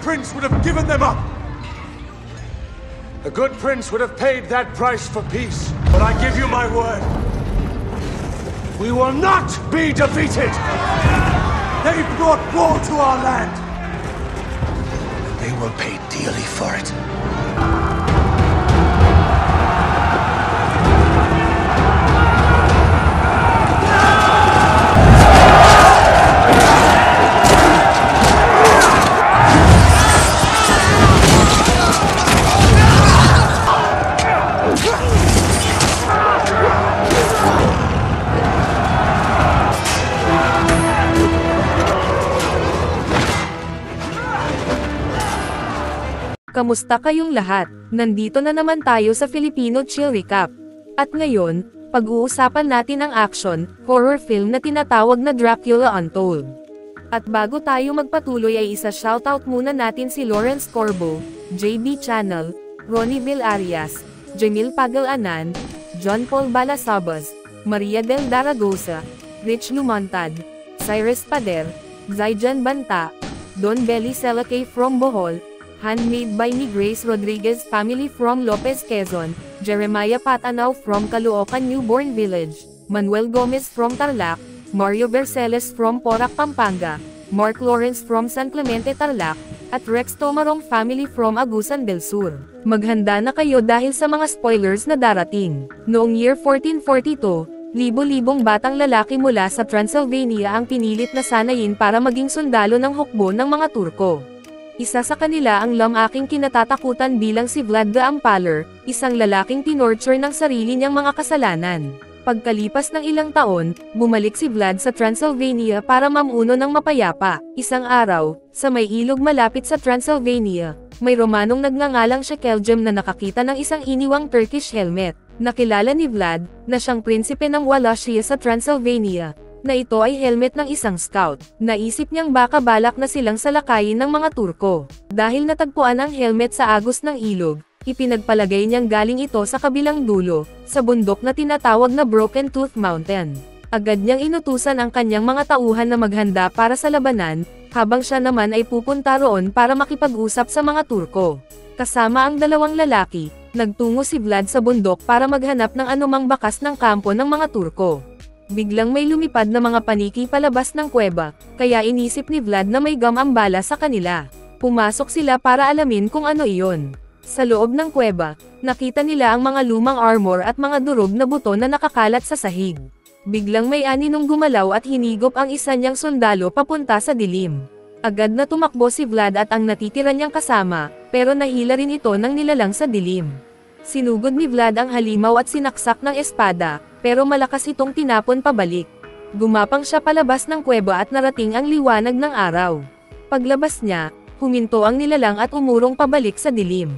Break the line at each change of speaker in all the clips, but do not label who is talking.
prince would have given them up. A good prince would have paid that price for peace. But I give you my word. We will not be defeated! They brought war to our land. And they will pay dearly for it.
Kamusta kayong lahat? Nandito na naman tayo sa Filipino Chill Recap. At ngayon, pag-uusapan natin ang action, horror film na tinatawag na Dracula Untold. At bago tayo magpatuloy ay isa-shoutout muna natin si Lawrence Corbo, JB Channel, Ronnie Vilarias, Jamil Pagalanan, John Paul Balasabas, Maria del Daragosa, Rich Lumantad, Cyrus Pader, Zaijan Banta, Don Belly Selakay from Bohol, handmade by ni Grace Rodriguez family from Lopez Quezon, Jeremiah Patanaw from Caloocan Newborn Village, Manuel Gomez from Tarlac, Mario Berceles from Porac Pampanga, Mark Lawrence from San Clemente Tarlac, at Rex Tomarong family from Agusan del Sur. Maghanda na kayo dahil sa mga spoilers na darating. Noong year 1442, libo-libong batang lalaki mula sa Transylvania ang pinilit na sanayin para maging sundalo ng hukbo ng mga Turko. Isa sa kanila ang lamaking kinatatakutan bilang si Vlad the Impaler, isang lalaking tinorture ng sarili niyang mga kasalanan. Pagkalipas ng ilang taon, bumalik si Vlad sa Transylvania para mamuno ng mapayapa. Isang araw, sa may ilog malapit sa Transylvania, may Romanong nagngangalang Shekeljem na nakakita ng isang iniwang Turkish helmet. Nakilala ni Vlad, na siyang prinsipe ng Wallachia sa Transylvania, na ito ay helmet ng isang scout. Naisip niyang baka balak na silang salakayin ng mga Turko. Dahil natagpuan ang helmet sa agos ng ilog, ipinagpalagay niyang galing ito sa kabilang dulo, sa bundok na tinatawag na Broken Tooth Mountain. Agad niyang inutusan ang kanyang mga tauhan na maghanda para sa labanan, habang siya naman ay pupunta roon para makipag-usap sa mga Turko. Kasama ang dalawang lalaki, nagtungo si Vlad sa bundok para maghanap ng anumang bakas ng kampo ng mga Turko. Biglang may lumipad na mga paniki palabas ng kuweba, kaya inisip ni Vlad na may gumambala sa kanila. Pumasok sila para alamin kung ano iyon. Sa loob ng kuweba, nakita nila ang mga lumang armor at mga durog na buto na nakakalat sa sahig. Biglang may aninong gumalaw at hinigop ang isa niyang sundalo papunta sa dilim. Agad na tumakbo si Vlad at ang natitira niyang kasama, pero nahila rin ito ng nilalang sa dilim. Sinugod ni Vlad ang halimaw at sinaksak ng espada, pero malakas itong tinapon pabalik. Gumapang siya palabas ng kuweba at narating ang liwanag ng araw. Paglabas niya, huminto ang nilalang at umurong pabalik sa dilim.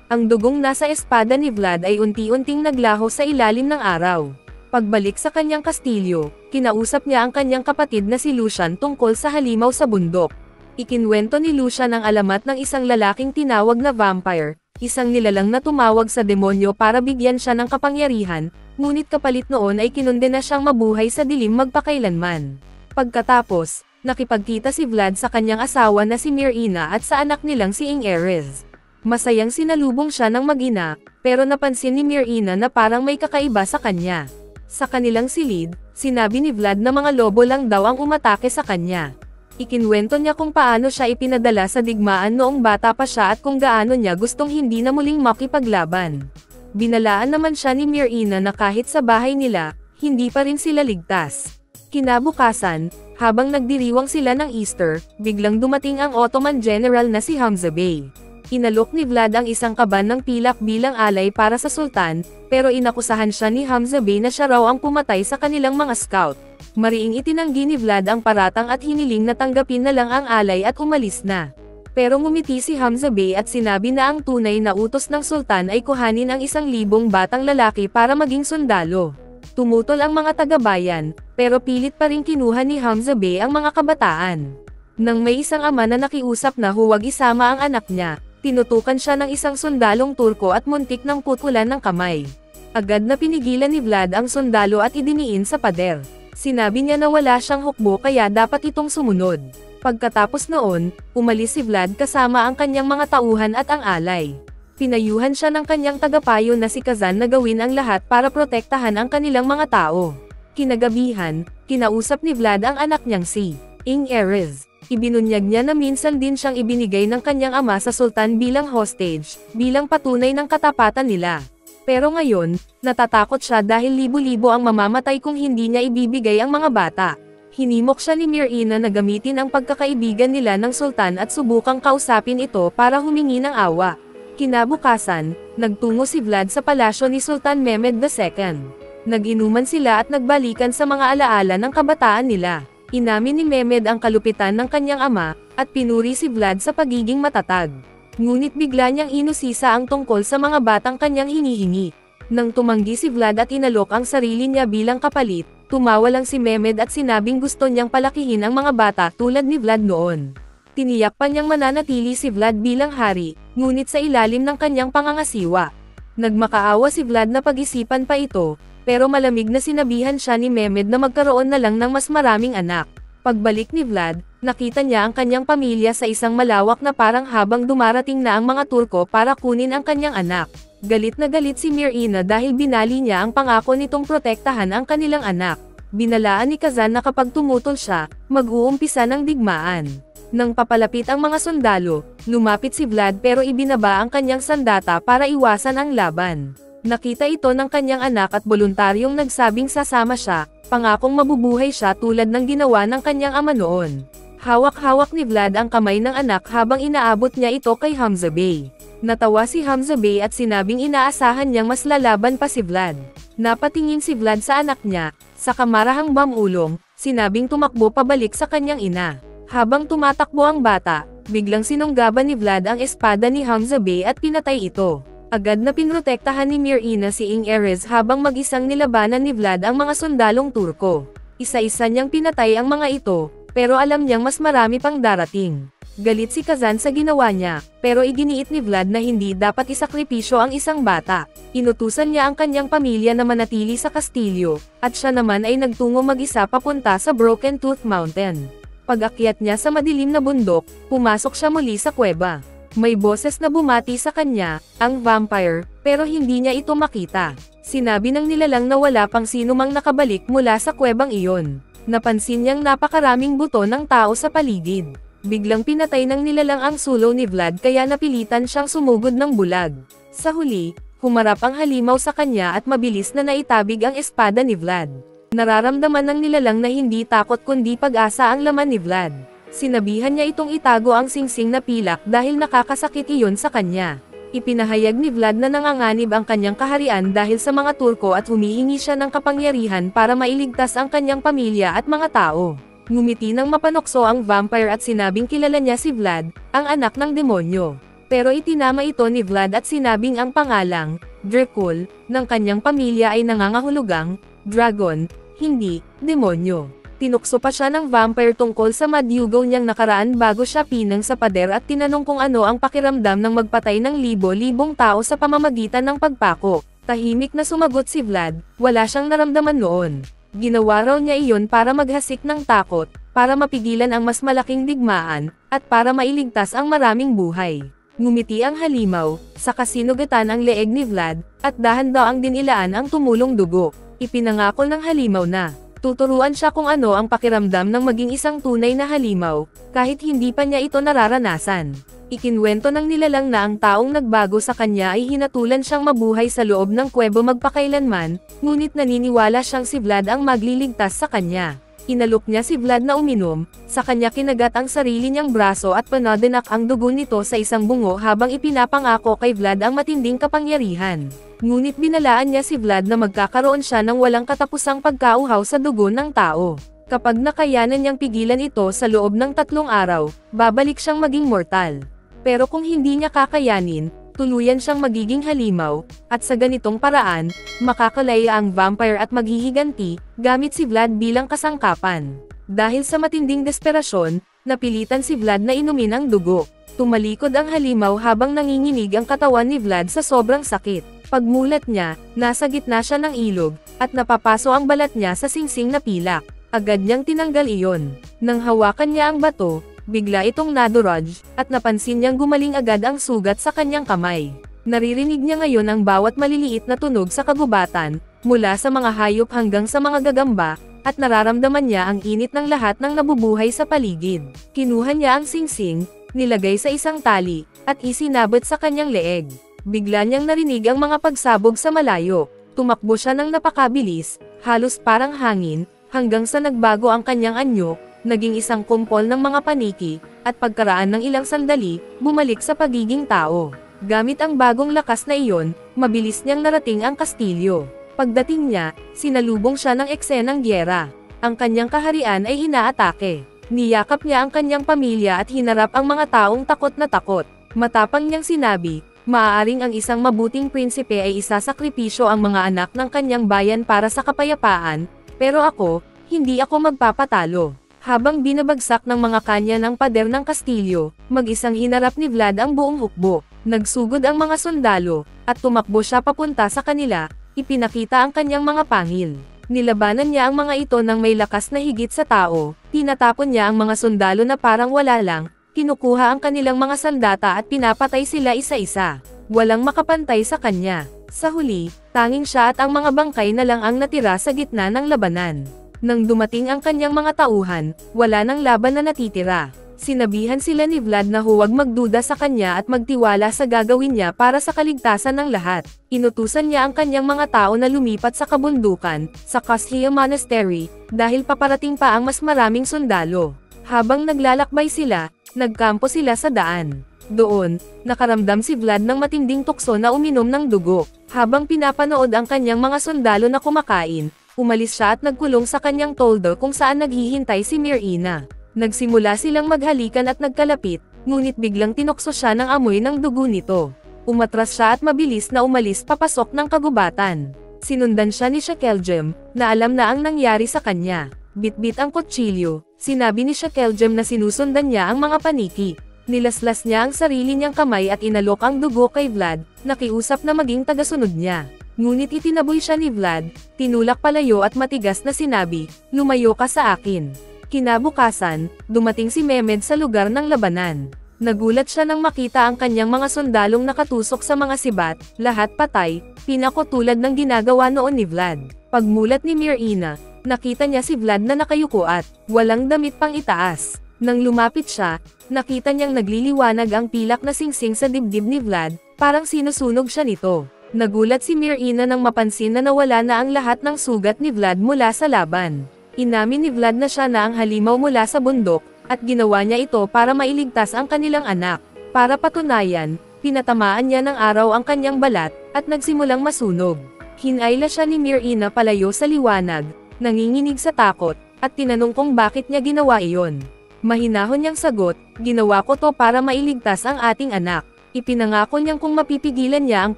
Ang dugong nasa espada ni Vlad ay unti-unting naglaho sa ilalim ng araw. Pagbalik sa kanyang kastilyo, kinausap niya ang kanyang kapatid na si Lucian tungkol sa halimaw sa bundok. Ikinwento ni Lucian ang alamat ng isang lalaking tinawag na vampire, isang nilalang na tumawag sa demonyo para bigyan siya ng kapangyarihan, ngunit kapalit noon ay kinundena siyang mabuhay sa dilim magpakailanman. Pagkatapos, nakipagkita si Vlad sa kanyang asawa na si Mirina at sa anak nilang si Ingeres. Masayang sinalubong siya ng mag-ina, pero napansin ni Mirina na parang may kakaiba sa kanya. Sa kanilang silid, sinabi ni Vlad na mga lobo lang daw ang umatake sa kanya. Ikinwento niya kung paano siya ipinadala sa digmaan noong bata pa siya at kung gaano niya gustong hindi na muling makipaglaban. Binalaan naman siya ni Mirina na kahit sa bahay nila, hindi pa rin sila ligtas. Kinabukasan, habang nagdiriwang sila ng Easter, biglang dumating ang Ottoman general na si Hamza Bey. Inalok ni Vlad ang isang kaban ng pilak bilang alay para sa sultan, pero inakusahan siya ni Hamza Bey na siya raw ang pumatay sa kanilang mga scout. Mariing itinanggi ni Vlad ang paratang at hiniling na tanggapin na lang ang alay at umalis na. Pero ngumiti si Hamza Bey at sinabi na ang tunay na utos ng sultan ay kuhanin ang 1,000 batang lalaki para maging sundalo. Tumutol ang mga taga-bayan, pero pilit pa rin kinuha ni Hamza Bey ang mga kabataan. Nang may isang ama na nakiusap na huwag isama ang anak niya, tinutukan siya ng isang sundalong Turko at muntik ng putulan ng kamay. Agad na pinigilan ni Vlad ang sundalo at idiniin sa pader. Sinabi niya na wala siyang hukbo kaya dapat itong sumunod. Pagkatapos noon, umalis si Vlad kasama ang kanyang mga tauhan at ang alay. Pinayuhan siya ng kanyang tagapayo na si Kazan na gawin ang lahat para protektahan ang kanilang mga tao. Kinagabihan, kinausap ni Vlad ang anak niyang si Ing Erez. Ibinunyag niya na minsan din siyang ibinigay ng kanyang ama sa sultan bilang hostage, bilang patunay ng katapatan nila. Pero ngayon, natatakot siya dahil libo-libo ang mamamatay kung hindi niya ibibigay ang mga bata. Hinimok siya ni Myrina na gamitin ang pagkakaibigan nila ng sultan at subukang kausapin ito para humingi ng awa. Kinabukasan, nagtungo si Vlad sa palasyo ni Sultan Mehmed II. Nag-inuman sila at nagbalikan sa mga alaala ng kabataan nila. Inamin ni Mehmed ang kalupitan ng kanyang ama, at pinuri si Vlad sa pagiging matatag. Ngunit bigla niyang inusisa ang tungkol sa mga batang kanyang hinihingi. Nang tumanggi si Vlad at inalok ang sarili niya bilang kapalit, tumawa lang si Mehmed at sinabing gusto niyang palakihin ang mga bata tulad ni Vlad noon. Tiniyak pa niyang mananatili si Vlad bilang hari, ngunit sa ilalim ng kanyang pangangasiwa. Nagmakaawa si Vlad na pag-isipan pa ito, pero malamig na sinabihan siya ni Mehmed na magkaroon na lang ng mas maraming anak. Pagbalik ni Vlad, nakita niya ang kanyang pamilya sa isang malawak na parang habang dumarating na ang mga Turko para kunin ang kanyang anak. Galit na galit si Myrina dahil binali niya ang pangako nitong protektahan ang kanilang anak. Binalaan ni Kazan na kapag tumutol siya, mag-uumpisa ng digmaan. Nang papalapit ang mga sundalo, lumapit si Vlad pero ibinaba ang kanyang sandata para iwasan ang laban. Nakita ito ng kanyang anak at voluntaryong nagsabing sasama siya, pangakong mabubuhay siya tulad ng ginawa ng kanyang ama noon. Hawak-hawak ni Vlad ang kamay ng anak habang inaabot niya ito kay Hamza Bey. Natawa si Hamza Bey at sinabing inaasahan niyang mas lalaban pa si Vlad. Napatingin si Vlad sa anak niya, sa kamarahang bamulong, sinabing tumakbo pabalik sa kanyang ina. Habang tumatakbo ang bata, biglang sinunggaban ni Vlad ang espada ni Hamza Bey at pinatay ito. Agad na pinrotektahan ni Myrina si Ing Erez habang mag-isang nilabanan ni Vlad ang mga sundalong Turko. Isa-isa niyang pinatay ang mga ito, pero alam niyang mas marami pang darating. Galit si Kazan sa ginawa niya, pero iginiit ni Vlad na hindi dapat isakripisyo ang isang bata. Inutusan niya ang kanyang pamilya na manatili sa kastilyo, at siya naman ay nagtungo mag-isa papunta sa Broken Tooth Mountain. Pag-akyat niya sa madilim na bundok, pumasok siya muli sa kuweba. May boses na bumati sa kanya, ang vampire, pero hindi niya ito makita. Sinabi ng nilalang na wala pang sino mang nakabalik mula sa kuwebang iyon. Napansin niyang napakaraming buto ng tao sa paligid. Biglang pinatay ng nilalang ang sulo ni Vlad kaya napilitan siyang sumugod ng bulag. Sa huli, humarap ang halimaw sa kanya at mabilis na naitabig ang espada ni Vlad. Nararamdaman ng nilalang na hindi takot kundi pag-asa ang laman ni Vlad. Sinabihan niya itong itago ang singsing na pilak dahil nakakasakit iyon sa kanya. Ipinahayag ni Vlad na nanganganib ang kanyang kaharian dahil sa mga Turko at humihingi siya ng kapangyarihan para mailigtas ang kanyang pamilya at mga tao. Ngumiti ng mapanokso ang vampire at sinabing kilala niya si Vlad, ang anak ng demonyo. Pero itinama ito ni Vlad at sinabing ang pangalang, Dracul, ng kanyang pamilya ay nangangahulugang, dragon, hindi, demonyo. Tinukso pa siya ng vampire tungkol sa madyugaw niyang nakaraan bago siya pinang sa pader at tinanong kung ano ang pakiramdam ng magpatay ng libo-libong tao sa pamamagitan ng pagpako. Tahimik na sumagot si Vlad, wala siyang naramdaman noon. Ginawa raw niya iyon para maghasik ng takot, para mapigilan ang mas malaking digmaan, at para mailigtas ang maraming buhay. Ngumiti ang halimaw, saka sinugatan ang leeg ni Vlad, at dahan-daang dinilaan ang tumulong dugo. Ipinangako ng halimaw na tuturuan siya kung ano ang pakiramdam ng maging isang tunay na halimaw, kahit hindi pa niya ito nararanasan. Ikinwento ng nilalang na ang taong nagbago sa kanya ay hinatulan siyang mabuhay sa loob ng kuwebo magpakailanman, ngunit naniniwala siyang si Vlad ang magliligtas sa kanya. Inalok niya si Vlad na uminom, sa kanya kinagat ang sarili niyang braso at panadinak ang dugo nito sa isang bungo habang ipinapangako kay Vlad ang matinding kapangyarihan. Ngunit binalaan niya si Vlad na magkakaroon siya ng walang katapusang pagkauhaw sa dugo ng tao. Kapag nakayanan niyang pigilan ito sa loob ng 3 araw, babalik siyang maging mortal. Pero kung hindi niya kakayanin, tuluyan siyang magiging halimaw, at sa ganitong paraan, makakalaya ang vampire at maghihiganti, gamit si Vlad bilang kasangkapan. Dahil sa matinding desperasyon, napilitan si Vlad na inumin ang dugo. Tumalikod ang halimaw habang nanginginig ang katawan ni Vlad sa sobrang sakit. Pagmulat niya, nasa gitna siya ng ilog, at napapaso ang balat niya sa singsing na pilak. Agad niyang tinanggal iyon. Nang hawakan niya ang bato, bigla itong naduraj, at napansin niyang gumaling agad ang sugat sa kanyang kamay. Naririnig niya ngayon ang bawat maliliit na tunog sa kagubatan, mula sa mga hayop hanggang sa mga gagamba, at nararamdaman niya ang init ng lahat ng nabubuhay sa paligid. Kinuha niya ang singsing, nilagay sa isang tali, at isinabot sa kanyang leeg. Bigla niyang narinig ang mga pagsabog sa malayo. Tumakbo siya ng napakabilis, halos parang hangin, hanggang sa nagbago ang kanyang anyo, naging isang kumpol ng mga paniki, at pagkaraan ng ilang sandali, bumalik sa pagiging tao. Gamit ang bagong lakas na iyon, mabilis niyang narating ang kastilyo. Pagdating niya, sinalubong siya ng eksenang gyera. Ang kanyang kaharian ay inaatake. Niyakap niya ang kanyang pamilya at hinarap ang mga taong takot na takot. Matapang niyang sinabi, maaaring ang isang mabuting prinsipe ay isasakripisyo ang mga anak ng kanyang bayan para sa kapayapaan, pero ako, hindi ako magpapatalo. Habang binabagsak ng mga kanya ng pader ng kastilyo, mag-isang hinarap ni Vlad ang buong hukbo. Nagsugod ang mga sundalo, at tumakbo siya papunta sa kanila, ipinakita ang kanyang mga pangil. Nilabanan niya ang mga ito ng may lakas na higit sa tao, tinatapon niya ang mga sundalo na parang wala lang, kinukuha ang kanilang mga sandata at pinapatay sila isa-isa. Walang makapantay sa kanya. Sa huli, tanging siya at ang mga bangkay na lang ang natira sa gitna ng labanan. Nang dumating ang kanyang mga tauhan, wala nang laban na natitira. Sinabihan sila ni Vlad na huwag magduda sa kanya at magtiwala sa gagawin niya para sa kaligtasan ng lahat. Inutusan niya ang kanyang mga tao na lumipat sa kabundukan, sa Kashia Monastery, dahil paparating pa ang mas maraming sundalo. Habang naglalakbay sila, nagkampo sila sa daan. Doon, nakaramdam si Vlad ng matinding tukso na uminom ng dugo. Habang pinapanood ang kanyang mga sundalo na kumakain, umalis siya at nagkulong sa kanyang toldo kung saan naghihintay si Myrina. Nagsimula silang maghalikan at nagkalapit, ngunit biglang tinukso siya ng amoy ng dugo nito. Umatras siya at mabilis na umalis papasok ng kagubatan. Sinundan siya ni Shakeljem, na alam na ang nangyari sa kanya. Bitbit ang kutsilyo, sinabi ni Shakeljem na sinusundan niya ang mga paniki. Nilaslas niya ang sarili niyang kamay at inalok ang dugo kay Vlad, nakiusap na maging tagasunod niya. Ngunit itinaboy siya ni Vlad, tinulak palayo at matigas na sinabi, lumayo ka sa akin. Kinabukasan, dumating si Mehmed sa lugar ng labanan. Nagulat siya nang makita ang kanyang mga sundalong nakatusok sa mga sibat, lahat patay, pinako tulad ng ginagawa noon ni Vlad. Pagmulat ni Myrina, nakita niya si Vlad na nakayuko at walang damit pang itaas. Nang lumapit siya, nakita niyang nagliliwanag ang pilak na singsing sa dibdib ni Vlad, parang sinusunog siya nito. Nagulat si Myrina nang mapansin na nawala na ang lahat ng sugat ni Vlad mula sa laban. Inamin ni Vlad na siya na ang halimaw mula sa bundok, at ginawa niya ito para mailigtas ang kanilang anak. Para patunayan, pinatamaan niya ng araw ang kanyang balat, at nagsimulang masunog. Hinayla siya ni Myrina palayo sa liwanag, nanginginig sa takot, at tinanong kung bakit niya ginawa iyon. Mahinahon niyang sagot, ginawa ko to para mailigtas ang ating anak. Ipinangako niyang kung mapipigilan niya ang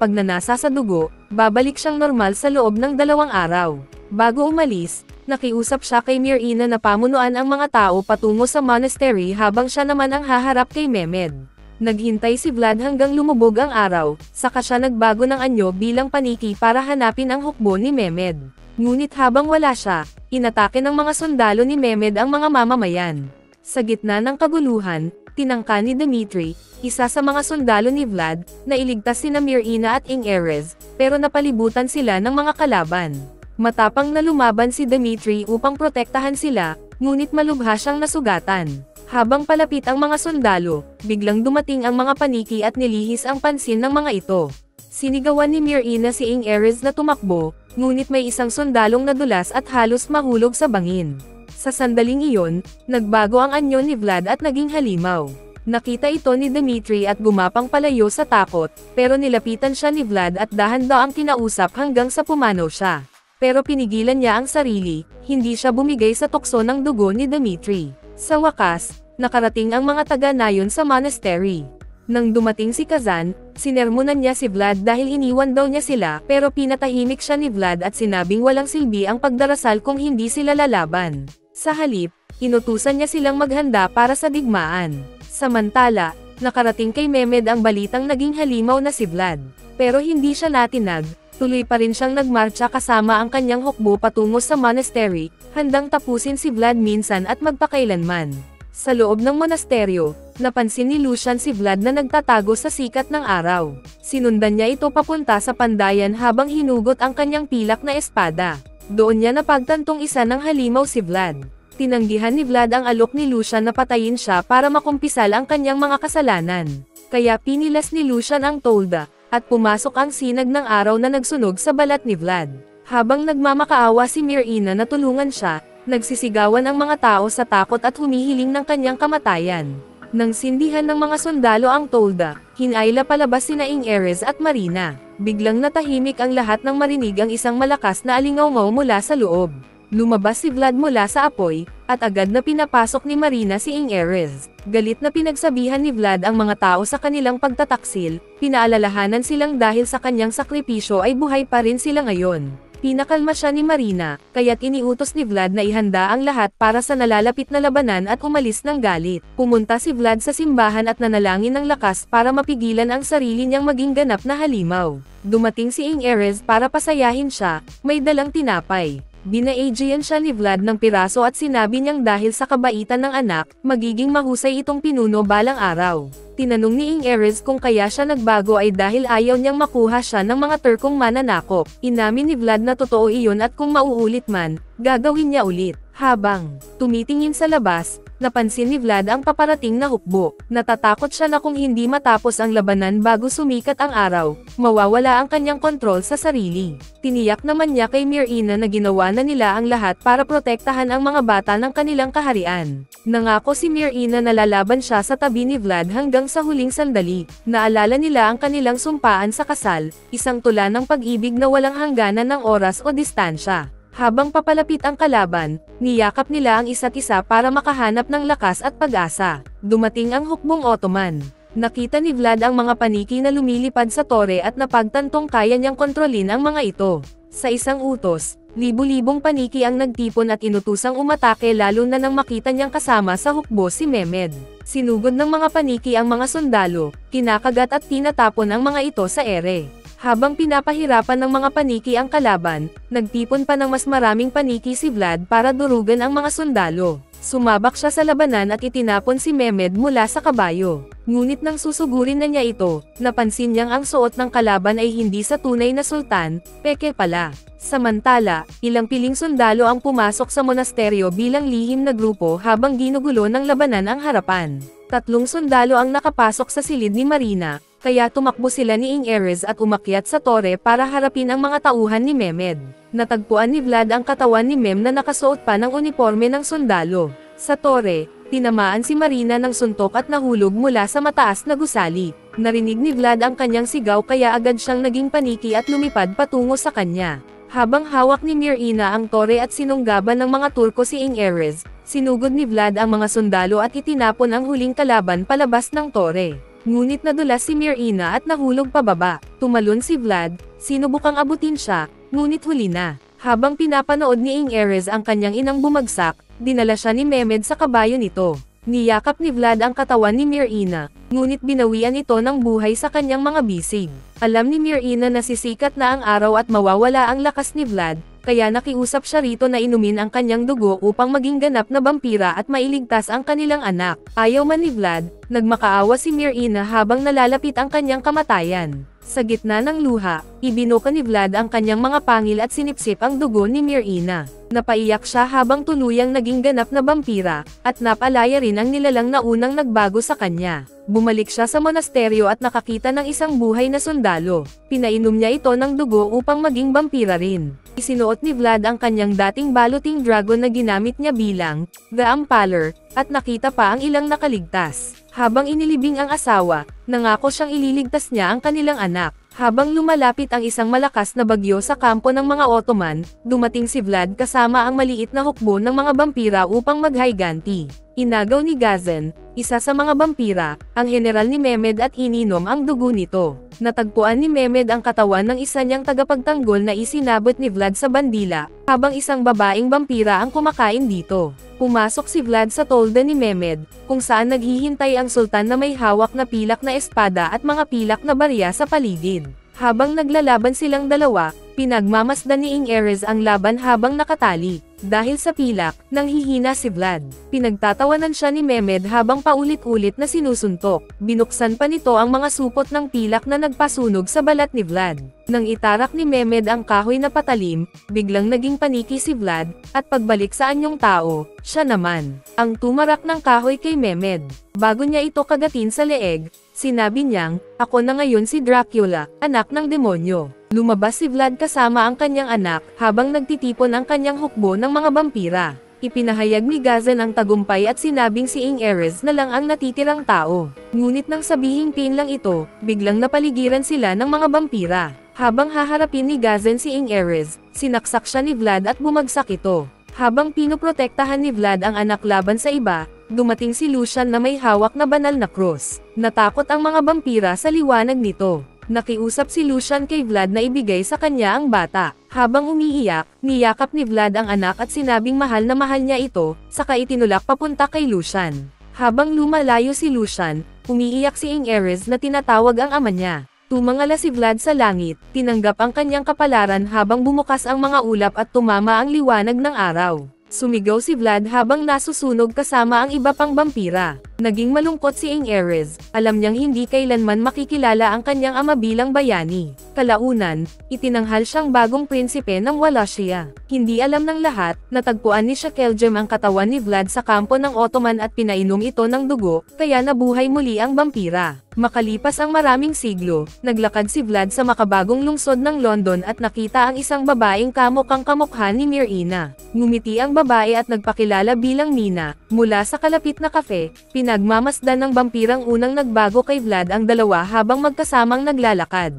pagnanasa sa dugo, babalik siyang normal sa loob ng 2 araw. Bago umalis, nakiusap siya kay Myrina na pamunuan ang mga tao patungo sa monastery habang siya naman ang haharap kay Mehmed. Naghintay si Vlad hanggang lumubog ang araw, saka siya nagbago ng anyo bilang paniki para hanapin ang hukbo ni Mehmed. Ngunit habang wala siya, inatake ng mga sundalo ni Mehmed ang mga mamamayan. Sa gitna ng kaguluhan, tinangka ni Dmitri, isa sa mga sundalo ni Vlad, na iligtas sina Myrina at Erez, pero napalibutan sila ng mga kalaban. Matapang na lumaban si Dmitri upang protektahan sila, ngunit malubha siyang nasugatan. Habang palapit ang mga sundalo, biglang dumating ang mga paniki at nilihis ang pansin ng mga ito. Sinigawan ni Myrina si Erez na tumakbo, ngunit may isang sundalong nadulas at halos mahulog sa bangin. Sa sandaling iyon, nagbago ang anyo ni Vlad at naging halimaw. Nakita ito ni Dmitri at gumapang palayo sa takot, pero nilapitan siya ni Vlad at dahan-daang kinausap hanggang sa pumanaw siya. Pero pinigilan niya ang sarili, hindi siya bumigay sa tukso ng dugo ni Dmitri. Sa wakas, nakarating ang mga taga-nayon sa monastery. Nang dumating si Kazan, sinermonan niya si Vlad dahil iniwan daw niya sila, pero pinatahimik siya ni Vlad at sinabing walang silbi ang pagdarasal kung hindi sila lalaban. Sa halip, inutusan niya silang maghanda para sa digmaan. Samantala, nakarating kay Mehmed ang balitang naging halimaw na si Vlad. Pero hindi siya natinag. Tuloy pa rin siyang nagmarcha kasama ang kanyang hukbo patungo sa monastery, handang tapusin si Vlad minsan at magpakailanman. Sa loob ng monasteryo, napansin ni Lucian si Vlad na nagtatago sa sikat ng araw. Sinundan niya ito papunta sa pandayan habang hinugot ang kanyang pilak na espada. Doon niya napagtantong isa ng halimaw si Vlad. Tinanggihan ni Vlad ang alok ni Lucian na patayin siya para makumpisal ang kanyang mga kasalanan. Kaya pinilas ni Lucian ang tolda, at pumasok ang sinag ng araw na nagsunog sa balat ni Vlad. Habang nagmamakaawa si Myrina na tulungan siya, nagsisigawan ang mga tao sa takot at humihiling ng kanyang kamatayan. Nang sindihan ng mga sundalo ang tolda, hinayla palabas sina Ares at Marina. Biglang natahimik ang lahat nang marinig ang isang malakas na alingaw mula sa loob. Lumabas si Vlad mula sa apoy, at agad na pinapasok ni Marina si Ares. Galit na pinagsabihan ni Vlad ang mga tao sa kanilang pagtataksil, pinaalalahanan silang dahil sa kanyang sakripisyo ay buhay pa rin sila ngayon. Pinakalma siya ni Marina, kaya't iniutos ni Vlad na ihanda ang lahat para sa nalalapit na labanan at umalis ng galit. Pumunta si Vlad sa simbahan at nanalangin ng lakas para mapigilan ang sarili niyang maging ganap na halimaw. Dumating si Ares para pasayahin siya, may dalang tinapay. Binaadyayan siya ni Vlad ng piraso at sinabi niyang dahil sa kabaitan ng anak, magiging mahusay itong pinuno balang araw. Tinanong ni Ares kung kaya siya nagbago ay dahil ayaw niyang makuha siya ng mga Turkong mananakop. Inamin ni Vlad na totoo iyon at kung mauulit man, gagawin niya ulit. Habang tumitingin sa labas, napansin ni Vlad ang paparating na hukbo. Natatakot siya na kung hindi matapos ang labanan bago sumikat ang araw, mawawala ang kanyang kontrol sa sarili. Tiniyak naman niya kay Myrina na ginawa na nila ang lahat para protektahan ang mga bata ng kanilang kaharian. Nangako si Myrina na lalaban siya sa tabi ni Vlad hanggang sa huling sandali. Naalala nila ang kanilang sumpaan sa kasal, isang tula ng pag-ibig na walang hangganan ng oras o distansya. Habang papalapit ang kalaban, niyakap nila ang isa't isa para makahanap ng lakas at pag-asa. Dumating ang hukbong Ottoman. Nakita ni Vlad ang mga paniki na lumilipad sa tore at napagtantong kaya niyang kontrolin ang mga ito. Sa isang utos, libu-libong paniki ang nagtipon at inutusang umatake lalo na nang makita niyang kasama sa hukbo si Mehmed. Sinugod ng mga paniki ang mga sundalo, kinakagat at tinatapon ang mga ito sa ere. Habang pinapahirapan ng mga paniki ang kalaban, nagtipon pa ng mas maraming paniki si Vlad para durugan ang mga sundalo. Sumabak siya sa labanan at itinapon si Mehmed mula sa kabayo. Ngunit nang susugurin na niya ito, napansin niyang ang suot ng kalaban ay hindi sa tunay na sultan, peke pala. Samantala, ilang piling sundalo ang pumasok sa monasteryo bilang lihim na grupo habang ginugulo ng labanan ang harapan. 3 sundalo ang nakapasok sa silid ni Marina, kaya tumakbo sila ni Ares at umakyat sa tore para harapin ang mga tauhan ni Mehmed. Natagpuan ni Vlad ang katawan ni Mem na nakasuot pa ng uniforme ng sundalo. Sa tore, tinamaan si Marina ng suntok at nahulog mula sa mataas na gusali. Narinig ni Vlad ang kanyang sigaw kaya agad siyang naging paniki at lumipad patungo sa kanya. Habang hawak ni Myrina ang tore at sinunggaban ng mga Turko si Ares, sinugod ni Vlad ang mga sundalo at itinapon ang huling kalaban palabas ng tore. Ngunit nadulas si Myrina at nahulog pababa. Tumalon si Vlad, sinubukang abutin siya, ngunit huli na. Habang pinapanood ni Ares ang kanyang inang bumagsak, dinala siya ni Mehmed sa kabayo nito. Niyakap ni Vlad ang katawan ni Myrina, ngunit binawian ito ng buhay sa kanyang mga bisig. Alam ni Myrina na sisikat na ang araw at mawawala ang lakas ni Vlad, kaya nakiusap siya rito na inumin ang kanyang dugo upang maging ganap na vampira at mailigtas ang kanilang anak. Ayaw man ni Vlad, nagmakaawa si Myrina habang nalalapit ang kanyang kamatayan. Sa gitna ng luha, ibinuka ni Vlad ang kanyang mga pangil at sinipsip ang dugo ni Myrina. Napaiyak siya habang tuluyang naging ganap na vampira, at napalaya rin ang nilalang na unang nagbago sa kanya. Bumalik siya sa monasteryo at nakakita ng isang buhay na sundalo. Pinainom niya ito ng dugo upang maging vampira rin. Isinuot ni Vlad ang kanyang dating baluting dragon na ginamit niya bilang The Impaler, at nakita pa ang ilang nakaligtas. Habang inilibing ang asawa, nangako siyang ililigtas niya ang kanilang anak. Habang lumalapit ang isang malakas na bagyo sa kampo ng mga Ottoman, dumating si Vlad kasama ang maliit na hukbo ng mga vampira upang maghayganti. Inagaw ni Gazen, isa sa mga vampira, ang general ni Mehmed at ininom ang dugo nito. Natagpuan ni Mehmed ang katawan ng isa niyang tagapagtanggol na isinabot ni Vlad sa bandila, habang isang babaeng vampira ang kumakain dito. Pumasok si Vlad sa tolda ni Mehmed, kung saan naghihintay ang sultan na may hawak na pilak na espada at mga pilak na barya sa paligid. Habang naglalaban silang dalawa, pinagmamasdan ni Ares ang laban habang nakatali. Dahil sa pilak, nanghihina si Vlad. Pinagtatawanan siya ni Mehmed habang paulit-ulit na sinusuntok. Binuksan pa nito ang mga supot ng pilak na nagpasunog sa balat ni Vlad. Nang itarak ni Mehmed ang kahoy na patalim, biglang naging paniki si Vlad, at pagbalik sa anyong tao, siya naman ang tumarak ng kahoy kay Mehmed. Bago niya ito kagatin sa leeg, sinabi niyang, "Ako na ngayon si Dracula, anak ng demonyo." Lumabas si Vlad kasama ang kanyang anak, habang nagtitipon ang kanyang hukbo ng mga vampira. Ipinahayag ni Gazan ang tagumpay at sinabing si Ing Erez na lang ang natitirang tao. Ngunit nang sabihing Pain lang ito, biglang napaligiran sila ng mga vampira. Habang haharapin ni Gazan si Ing Erez, sinaksak siya ni Vlad at bumagsak ito. Habang pinoprotektahan ni Vlad ang anak laban sa iba, dumating si Lucian na may hawak na banal na krus. Natakot ang mga vampira sa liwanag nito. Nakiusap si Lucian kay Vlad na ibigay sa kanya ang bata. Habang umiiyak, niyakap ni Vlad ang anak at sinabing mahal na mahal niya ito, saka itinulak papunta kay Lucian. Habang lumalayo si Lucian, umiiyak si Ing Erez na tinatawag ang ama niya. Tumangala si Vlad sa langit, tinanggap ang kanyang kapalaran habang bumukas ang mga ulap at tumama ang liwanag ng araw. Sumigaw si Vlad habang nasusunog kasama ang iba pang vampira. Naging malungkot si Ing Erez, alam niyang hindi kailanman makikilala ang kanyang ama bilang bayani. Kalaunan, itinanghal siyang bagong prinsipe ng Wallachia. Hindi alam ng lahat, natagpuan ni Shakeljem ang katawan ni Vlad sa kampo ng Ottoman at pinainom ito ng dugo, kaya nabuhay muli ang vampira. Makalipas ang maraming siglo, naglakad si Vlad sa makabagong lungsod ng London at nakita ang isang babaeng kamukhang kamukha ni Mirina. Ngumiti ang babae at nagpakilala bilang Nina. Mula sa kalapit na kafe, pinagmamasdan ng vampirang unang nagbago kay Vlad ang dalawa habang magkasamang naglalakad.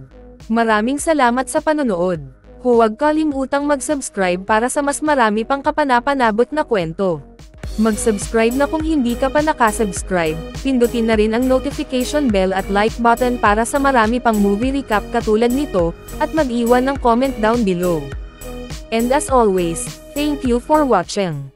Maraming salamat sa panonood. Huwag kalimutang mag-subscribe para sa mas marami pang kapanapanabot na kwento. Mag-subscribe na kung hindi ka pa nakasubscribe, pindutin na rin ang notification bell at like button para sa marami pang movie recap katulad nito, at mag-iwan ng comment down below. And as always, thank you for watching.